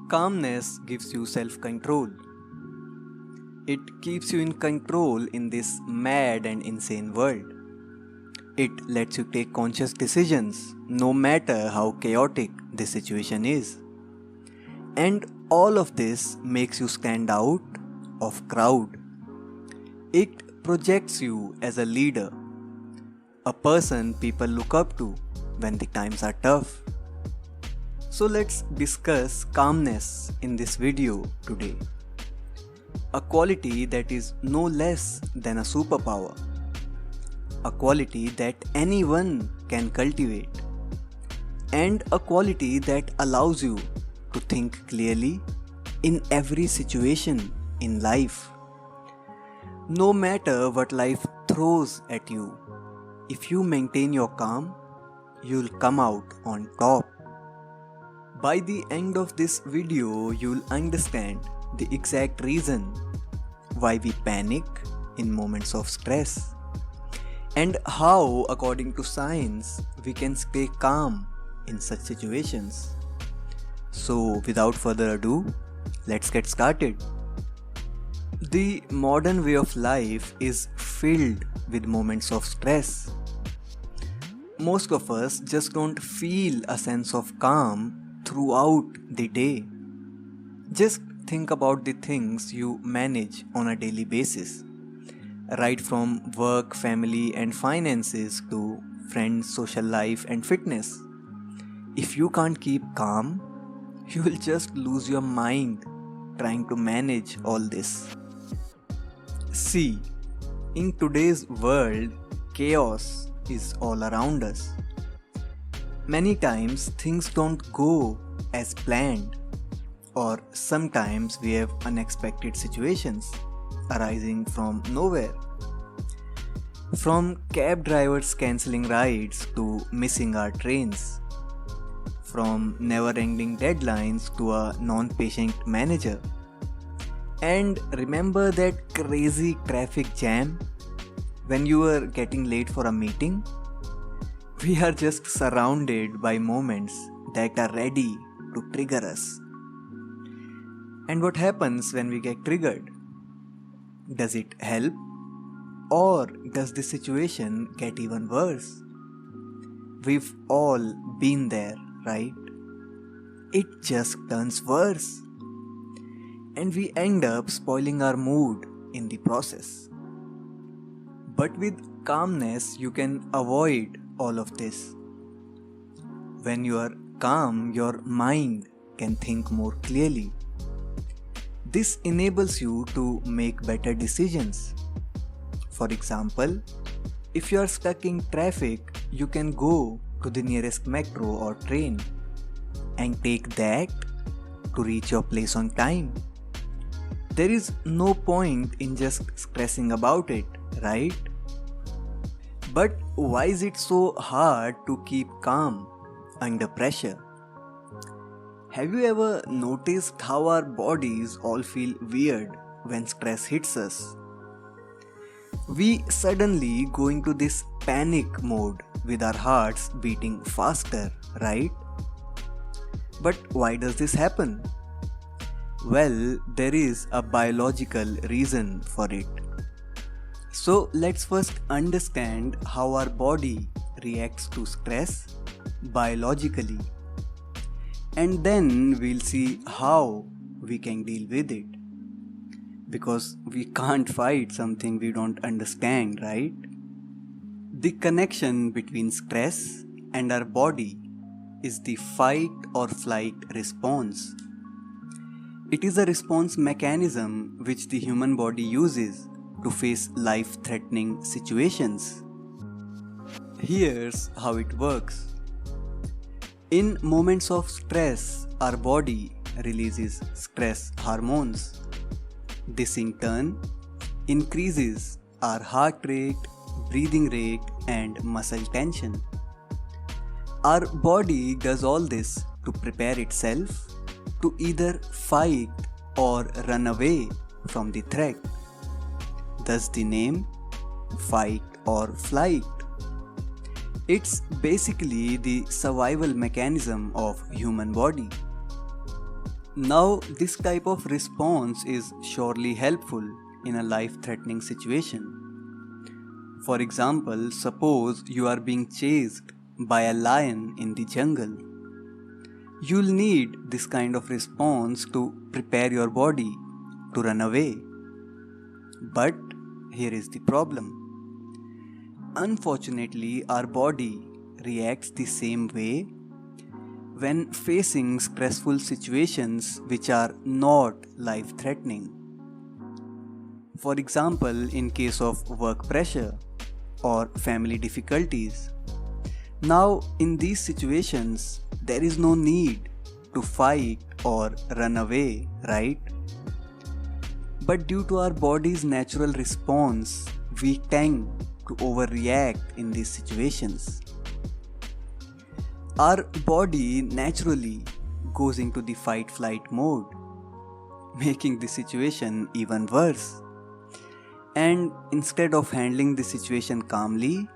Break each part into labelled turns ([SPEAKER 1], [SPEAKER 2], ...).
[SPEAKER 1] Calmness gives you self-control. It keeps you in control in this mad and insane world. It lets you take conscious decisions no matter how chaotic the situation is. And all of this makes you stand out of crowd. It projects you as a leader, a person people look up to when the times are tough. So let's discuss calmness in this video today. A quality that is no less than a superpower. A quality that anyone can cultivate. And a quality that allows you to think clearly in every situation in life. No matter what life throws at you, if you maintain your calm, you'll come out on top. By the end of this video, you'll understand the exact reason why we panic in moments of stress and how, according to science, we can stay calm in such situations. So, without further ado, let's get started. The modern way of life is filled with moments of stress. Most of us just don't feel a sense of calm throughout the day. Just think about the things you manage on a daily basis, right from work, family, and finances to friends, social life, and fitness. If you can't keep calm, you will just lose your mind trying to manage all this. See, in today's world, chaos is all around us. Many times things don't go as planned, or sometimes we have unexpected situations arising from nowhere. From cab drivers cancelling rides to missing our trains. From never-ending deadlines to a non-patient manager. And remember that crazy traffic jam when you were getting late for a meeting? We are just surrounded by moments that are ready to trigger us. And what happens when we get triggered? Does it help? Or does the situation get even worse? We've all been there, right? It just turns worse. And we end up spoiling our mood in the process. But with calmness, you can avoid all of this. When you are calm, your mind can think more clearly. This enables you to make better decisions. For example, if you are stuck in traffic, you can go to the nearest metro or train and take that to reach your place on time. There is no point in just stressing about it, right? But why is it so hard to keep calm under pressure? Have you ever noticed how our bodies all feel weird when stress hits us? We suddenly go into this panic mode with our hearts beating faster, right? But why does this happen? Well, there is a biological reason for it. So let's first understand how our body reacts to stress biologically. And then we'll see how we can deal with it. Because we can't fight something we don't understand, right? The connection between stress and our body is the fight or flight response. It is a response mechanism which the human body uses to face life-threatening situations. Here's how it works. In moments of stress, our body releases stress hormones. This in turn increases our heart rate, breathing rate, and muscle tension. Our body does all this to prepare itself to either fight or run away from the threat. Thus the name fight or flight. It's basically the survival mechanism of human body. Now, this type of response is surely helpful in a life-threatening situation. For example, suppose you are being chased by a lion in the jungle. You'll need this kind of response to prepare your body to run away. But here is the problem. Unfortunately, our body reacts the same way when facing stressful situations which are not life-threatening. For example, in case of work pressure or family difficulties. Now, in these situations, there is no need to fight or run away, right? But due to our body's natural response, we tend to overreact in these situations. Our body naturally goes into the fight-flight mode, making the situation even worse. And instead of handling the situation calmly,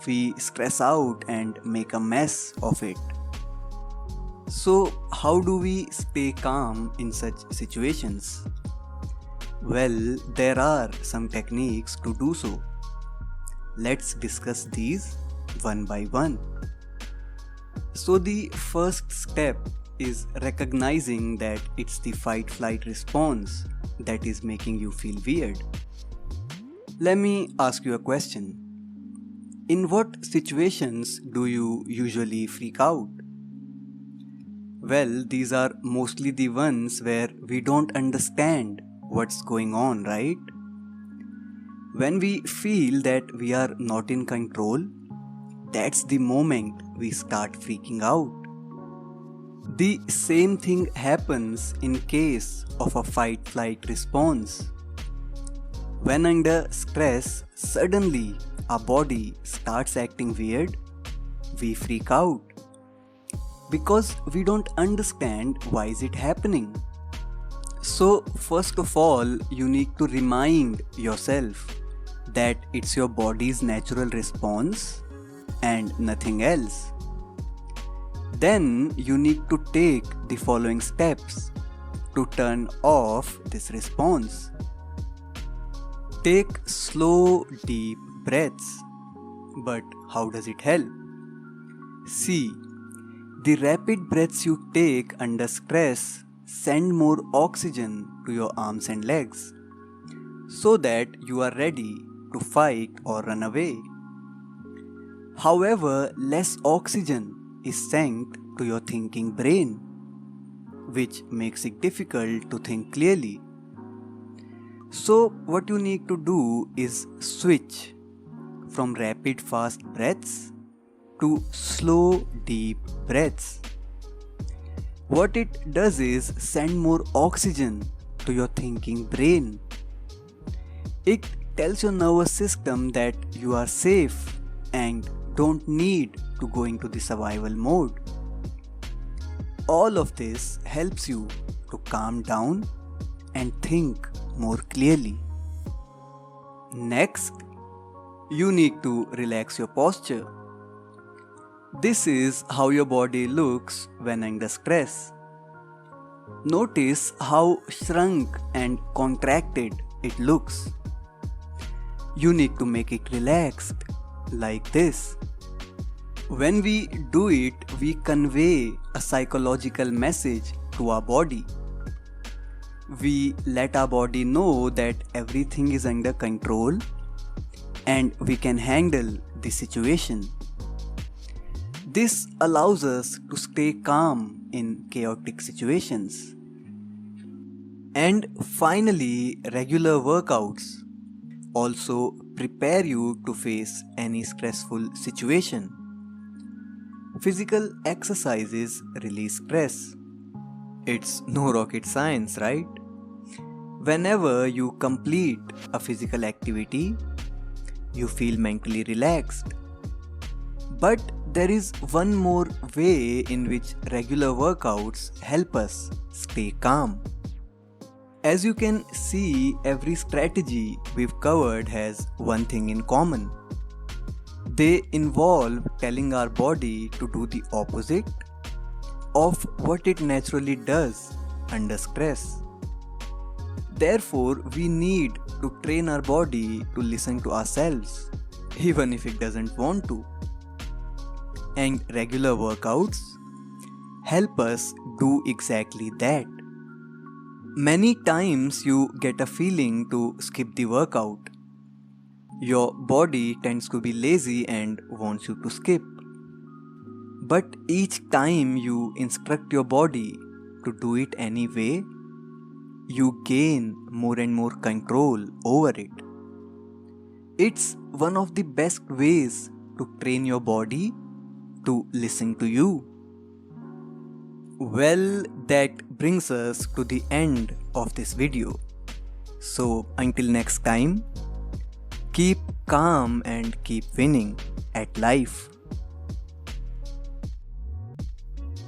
[SPEAKER 1] we stress out and make a mess of it. So, how do we stay calm in such situations? Well, there are some techniques to do so. Let's discuss these one by one. So, the first step is recognizing that it's the fight-flight response that is making you feel weird. Let me ask you a question. In what situations do you usually freak out? Well, these are mostly the ones where we don't understand what's going on, right? When we feel that we are not in control, that's the moment we start freaking out. The same thing happens in case of a fight-flight response. When under stress, suddenly our body starts acting weird, we freak out. Because we don't understand why is it happening. So first of all, you need to remind yourself that it's your body's natural response and nothing else. Then you need to take the following steps to turn off this response. Take slow, deep breaths. But how does it help? See, the rapid breaths you take under stress send more oxygen to your arms and legs so that you are ready to fight or run away. However, less oxygen is sent to your thinking brain, which makes it difficult to think clearly. So, what you need to do is switch from rapid fast breaths to slow deep breaths. What it does is send more oxygen to your thinking brain. It tells your nervous system that you are safe and don't need to go into the survival mode. All of this helps you to calm down and think more clearly. Next, you need to relax your posture. This is how your body looks when under stress. Notice how shrunk and contracted it looks. You need to make it relaxed, like this. When we do it, we convey a psychological message to our body. We let our body know that everything is under control and we can handle the situation. This allows us to stay calm in chaotic situations. And finally, regular workouts also prepare you to face any stressful situation. Physical exercises release stress. It's no rocket science, right? Whenever you complete a physical activity, you feel mentally relaxed. But there is one more way in which regular workouts help us stay calm. As you can see, every strategy we've covered has one thing in common. They involve telling our body to do the opposite of what it naturally does under stress. Therefore, we need to train our body to listen to ourselves, even if it doesn't want to. And regular workouts help us do exactly that. Many times you get a feeling to skip the workout. Your body tends to be lazy and wants you to skip. But each time you instruct your body to do it anyway, you gain more and more control over it. It's one of the best ways to train your body to listen to you. Well, that brings us to the end of this video. So until next time, keep calm and keep winning at life.